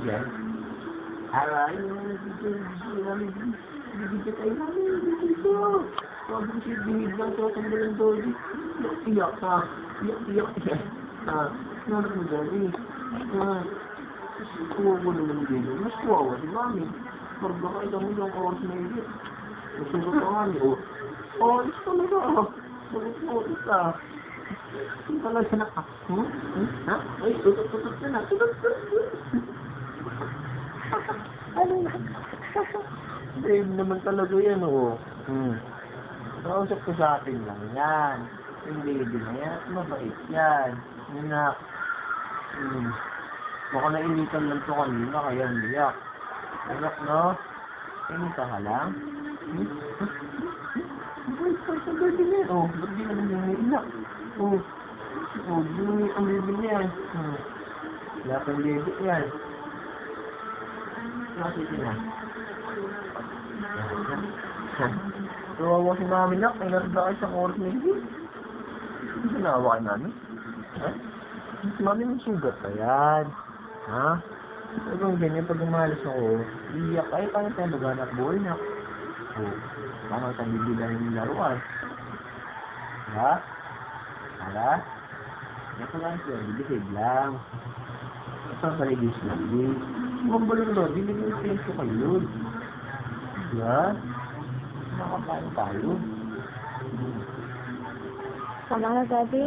yan. Yung gusto namin, bibigyan tayo namin, dito. Sabi ko siya, bingid lang sa tanggalan Dolly. Iyak ka. Iyak. Nanak mo Dolly. Kuha ko naman din. Mas kuha si Mami. Parang ka isang hanggang oras na higit. Nasugot ka Mami. Oras ka na ba? Sagot mo, isa. Hindi ka lang siya ha? Ay, tutot ka na. Ano na? Brave naman talaga yan, Nausap ko sa akin lang yan. Yung baby na yan, mabait yan. Anak. Baka nainitan lang to kanina, kaya umiyak. Anak, no? Inita ka lang? Wait, sa baby na yan. Ba't di naman yung naiiyak? Ang baby na yan. Wala kang baby yan. Nakasiti na. Kawawa si Mami Nak, ay narada kayo sa oras na hindi. Hindi nawa kay Mami? Si Mami may sugat pa yan. Kung ganyan, pag umalis ako, iyak ay paano tayo mag-anak buhay na. Paano tayo bibilan yung laruan? Hala? Ito lang siya, bibisig lang. Ito ang paligis lang, Ibang balon doon, hindi mo yung ko kayo. Nakakain tayo. Sama na, Daddy.